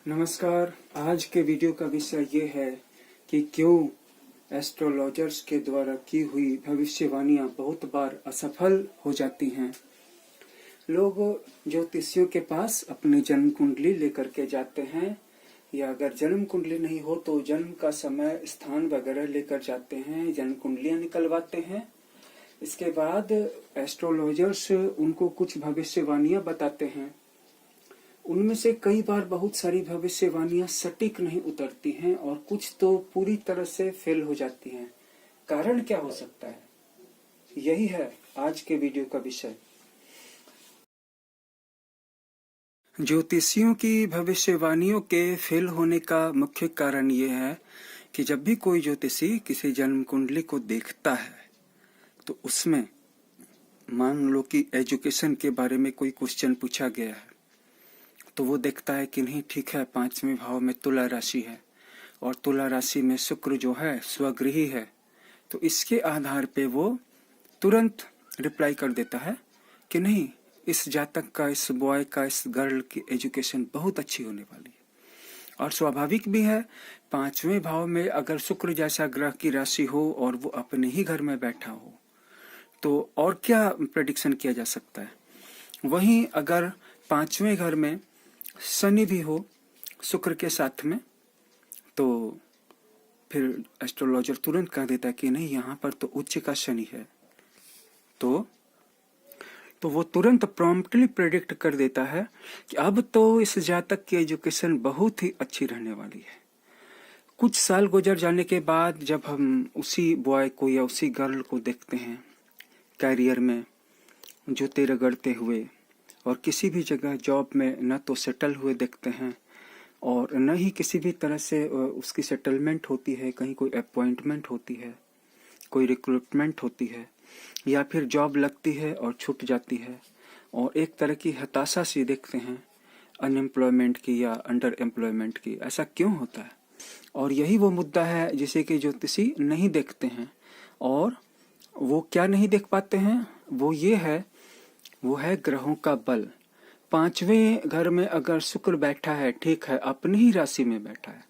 नमस्कार। आज के वीडियो का विषय ये है कि क्यों एस्ट्रोलॉजर्स के द्वारा की हुई भविष्यवाणियां बहुत बार असफल हो जाती हैं। लोग ज्योतिषियों के पास अपनी जन्म कुंडली लेकर के जाते हैं, या अगर जन्म कुंडली नहीं हो तो जन्म का समय, स्थान वगैरह लेकर जाते हैं, जन्म कुंडलियां निकलवाते हैं। इसके बाद एस्ट्रोलॉजर्स उनको कुछ भविष्यवाणियां बताते हैं। उनमें से कई बार बहुत सारी भविष्यवाणियां सटीक नहीं उतरती हैं और कुछ तो पूरी तरह से फेल हो जाती हैं। कारण क्या हो सकता है? यही है आज के वीडियो का विषय। ज्योतिषियों की भविष्यवाणियों के फेल होने का मुख्य कारण ये है कि जब भी कोई ज्योतिषी किसी जन्म कुंडली को देखता है तो उसमें मान लो कि एजुकेशन के बारे में कोई क्वेश्चन पूछा गया है, तो वो देखता है कि नहीं, ठीक है, 5वें भाव में तुला राशि है और तुला राशि में शुक्र जो है स्वगृही है, तो इसके आधार पे वो तुरंत रिप्लाई कर देता है कि नहीं, इस जातक का, इस बॉय का, इस गर्ल की एजुकेशन बहुत अच्छी होने वाली है। और स्वाभाविक भी है, 5वें भाव में अगर शुक्र जैसा ग्रह की राशि हो और वो अपने ही घर में बैठा हो तो और क्या प्रेडिक्शन किया जा सकता है। वहीं अगर 5वें घर में शनि भी हो शुक्र के साथ में, तो फिर एस्ट्रोलॉजर तुरंत कह देता है कि नहीं, यहाँ पर तो उच्च का शनि है, तो वो तुरंत प्रॉम्प्टली प्रेडिक्ट कर देता है कि अब तो इस जातक की एजुकेशन बहुत ही अच्छी रहने वाली है। कुछ साल गुजर जाने के बाद जब हम उसी बॉय को या उसी गर्ल को देखते हैं कैरियर में जूते रगड़ते हुए और किसी भी जगह जॉब में न तो सेटल हुए देखते हैं और न ही किसी भी तरह से उसकी सेटलमेंट होती है, कहीं कोई अपॉइंटमेंट होती है, कोई रिक्रूटमेंट होती है, या फिर जॉब लगती है और छूट जाती है, और एक तरह की हताशा सी देखते हैं अनएम्प्लॉयमेंट की या अंडर एम्प्लॉयमेंट की। ऐसा क्यों होता है? और यही वो मुद्दा है जिसे कि ज्योतिषी नहीं देखते हैं। और वो क्या नहीं देख पाते हैं? वो है ग्रहों का बल। 5वें घर में अगर शुक्र बैठा है, ठीक है, अपनी ही राशि में बैठा है,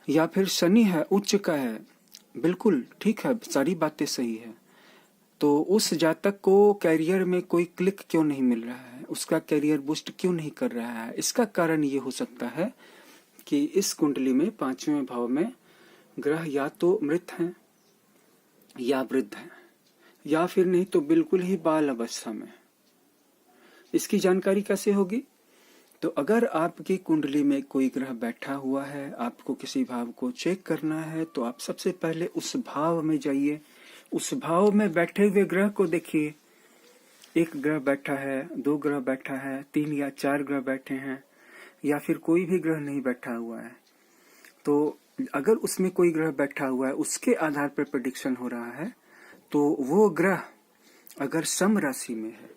या फिर शनि है, उच्च का है, बिल्कुल ठीक है, सारी बातें सही है, तो उस जातक को कैरियर में कोई क्लिक क्यों नहीं मिल रहा है, उसका कैरियर बूस्ट क्यों नहीं कर रहा है? इसका कारण ये हो सकता है कि इस कुंडली में 5वें भाव में ग्रह या तो मृत हैं या वृद्ध हैं, या फिर नहीं तो बिल्कुल ही बाल अवस्था में। इसकी जानकारी कैसे होगी? तो अगर आपकी कुंडली में कोई ग्रह बैठा हुआ है, आपको किसी भाव को चेक करना है, तो आप सबसे पहले उस भाव में जाइए, उस भाव में बैठे हुए ग्रह को देखिए। एक ग्रह बैठा है, 2 ग्रह बैठा है, 3 या 4 ग्रह बैठे हैं, या फिर कोई भी ग्रह नहीं बैठा हुआ है, तो अगर उसमें कोई ग्रह बैठा हुआ है, उसके आधार पर प्रेडिक्शन हो रहा है, तो वो ग्रह अगर सम राशि में है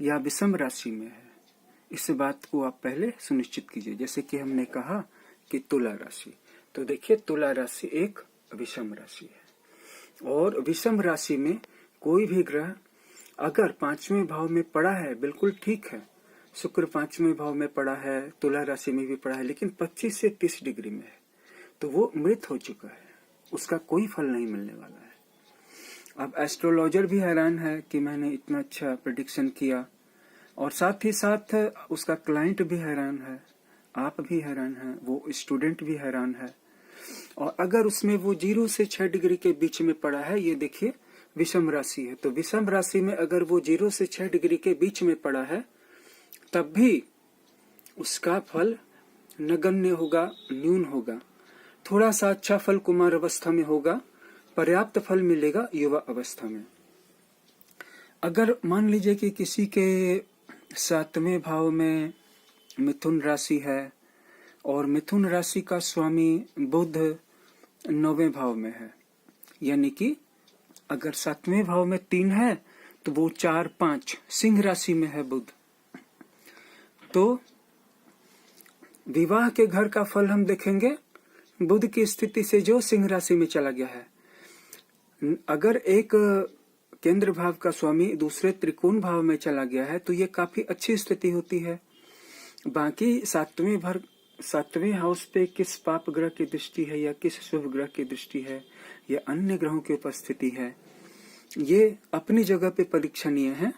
या विषम राशि में है, इस बात को आप पहले सुनिश्चित कीजिए। जैसे कि हमने कहा कि तुला राशि, तो देखिए तुला राशि एक विषम राशि है, और विषम राशि में कोई भी ग्रह अगर 5वें भाव में पड़ा है, बिल्कुल ठीक है, शुक्र 5वें भाव में पड़ा है, तुला राशि में भी पड़ा है, लेकिन 25 से 30 डिग्री में है, तो वो मृत हो चुका है, उसका कोई फल नहीं मिलने वाला है। अब एस्ट्रोलॉजर भी हैरान है कि मैंने इतना अच्छा प्रेडिक्शन किया, और साथ ही साथ उसका क्लाइंट भी हैरान है, आप भी हैरान हैं, वो स्टूडेंट भी हैरान है। और अगर उसमें वो 0 से 6 डिग्री के बीच में पड़ा है, ये देखिए विषम राशि है, तो विषम राशि में अगर वो 0 से 6 डिग्री के बीच में पड़ा है, तब भी उसका फल नगण्य होगा, न्यून होगा। थोड़ा सा अच्छा फल कुमार अवस्था में होगा, पर्याप्त फल मिलेगा युवा अवस्था में। अगर मान लीजिए कि किसी के 7वें भाव में मिथुन राशि है और मिथुन राशि का स्वामी बुध 9वें भाव में है, यानी कि अगर 7वें भाव में 3 है तो वो 4, 5 सिंह राशि में है बुध, तो विवाह के घर का फल हम देखेंगे बुध की स्थिति से जो सिंह राशि में चला गया है। अगर एक केंद्र भाव का स्वामी दूसरे त्रिकोण भाव में चला गया है तो ये काफी अच्छी स्थिति होती है। बाकी सातवें हाउस पे किस पाप ग्रह की दृष्टि है या किस शुभ ग्रह की दृष्टि है या अन्य ग्रहों की उपस्थिति है, ये अपनी जगह पे परीक्षणीय है,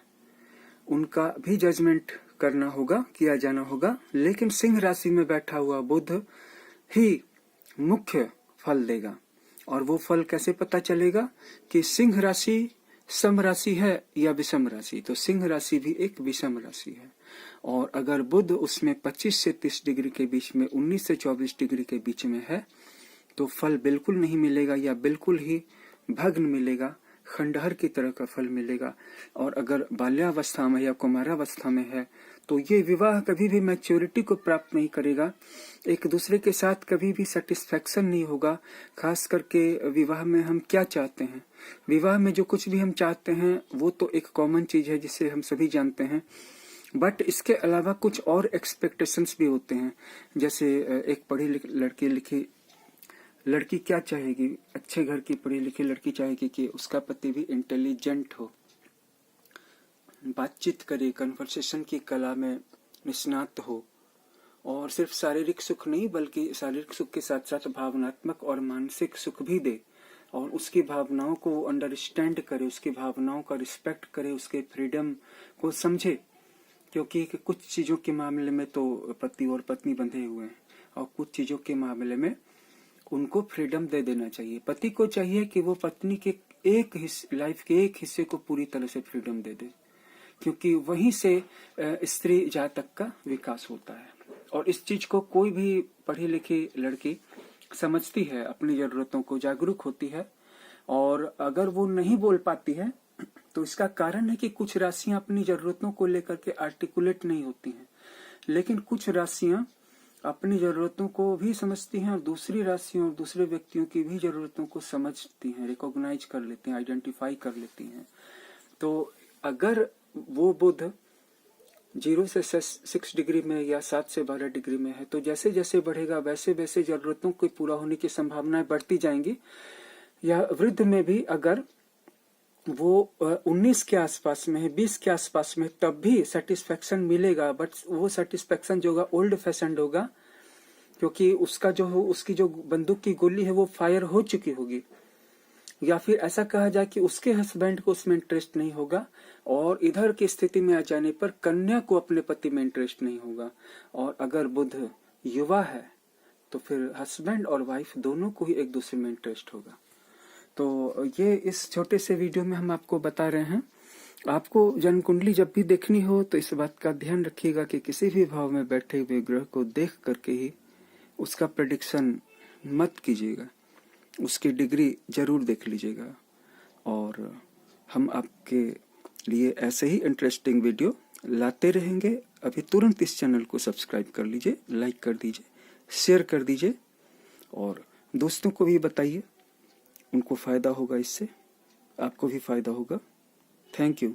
उनका भी जजमेंट करना होगा, किया जाना होगा। लेकिन सिंह राशि में बैठा हुआ बुध ही मुख्य फल देगा। और वो फल कैसे पता चलेगा कि सिंह राशि सम राशि है या विषम राशि? तो सिंह राशि भी एक विषम राशि है, और अगर बुध उसमें 25 से 30 डिग्री के बीच में, 19 से 24 डिग्री के बीच में है, तो फल बिल्कुल नहीं मिलेगा या बिल्कुल ही भग्न मिलेगा, खंडहर की तरह का फल मिलेगा। और अगर बाल्यावस्था में या कुमारावस्था में है तो ये विवाह कभी भी मैच्योरिटी को प्राप्त नहीं करेगा, एक दूसरे के साथ कभी भी सेटिस्फेक्शन नहीं होगा। खास करके विवाह में हम क्या चाहते हैं, विवाह में जो कुछ भी हम चाहते हैं वो तो एक कॉमन चीज है जिसे हम सभी जानते हैं, बट इसके अलावा कुछ और एक्सपेक्टेशंस भी होते हैं। जैसे एक पढ़ी लिखी लड़की क्या चाहेगी, अच्छे घर की पढ़ी लिखी लड़की चाहेगी कि उसका पति भी इंटेलिजेंट हो, बातचीत करे, कन्वर्सेशन की कला में निष्णात हो, और सिर्फ शारीरिक सुख नहीं बल्कि शारीरिक सुख के साथ साथ भावनात्मक और मानसिक सुख भी दे, और उसकी भावनाओं को अंडरस्टैंड करे, उसकी भावनाओं का रिस्पेक्ट करे, उसके फ्रीडम को समझे। क्योंकि कुछ चीजों के मामले में तो पति और पत्नी बंधे हुए हैं, और कुछ चीजों के मामले में उनको फ्रीडम दे देना चाहिए। पति को चाहिए कि वो पत्नी के लाइफ के एक हिस्से को पूरी तरह से फ्रीडम दे दे, क्योंकि वहीं से स्त्री जातक का विकास होता है। और इस चीज को कोई भी पढ़ी लिखी लड़की समझती है, अपनी जरूरतों को जागरूक होती है। और अगर वो नहीं बोल पाती है तो इसका कारण है कि कुछ राशियां अपनी जरूरतों को लेकर के आर्टिकुलेट नहीं होती हैं, लेकिन कुछ राशियां अपनी जरूरतों को भी समझती हैं और दूसरी राशियों और दूसरे व्यक्तियों की भी जरूरतों को समझती हैं, रिकॉग्नाइज कर लेती हैं, आइडेंटिफाई कर लेती हैं। तो अगर वो बुध 0 से 6 डिग्री में या 7 से 12 डिग्री में है, तो जैसे जैसे बढ़ेगा वैसे वैसे जरूरतों को पूरा होने की संभावनाएं बढ़ती जाएंगी। या वृद्ध में भी अगर वो 19 के आसपास में है, 20 के आसपास में, तब भी सेटिस्फेक्शन मिलेगा, बट वो सेटिस्फेक्शन जो होगा ओल्ड फैशनड होगा, क्योंकि उसका जो हो, उसकी जो बंदूक की गोली है वो फायर हो चुकी होगी। या फिर ऐसा कहा जाए कि उसके हस्बैंड को उसमें इंटरेस्ट नहीं होगा, और इधर की स्थिति में आ जाने पर कन्या को अपने पति में इंटरेस्ट नहीं होगा। और अगर बुध युवा है तो फिर हस्बैंड और वाइफ दोनों को ही एक दूसरे में इंटरेस्ट होगा। तो ये इस छोटे से वीडियो में हम आपको बता रहे हैं। आपको जन्म कुंडली जब भी देखनी हो तो इस बात का ध्यान रखिएगा कि किसी भी भाव में बैठे हुए ग्रह को देख करके ही उसका प्रेडिक्शन मत कीजिएगा, उसकी डिग्री जरूर देख लीजिएगा। और हम आपके लिए ऐसे ही इंटरेस्टिंग वीडियो लाते रहेंगे। अभी तुरंत इस चैनल को सब्सक्राइब कर लीजिए, लाइक कर दीजिए, शेयर कर दीजिए, और दोस्तों को भी बताइए, उनको फायदा होगा, इससे आपको भी फायदा होगा। Thank you.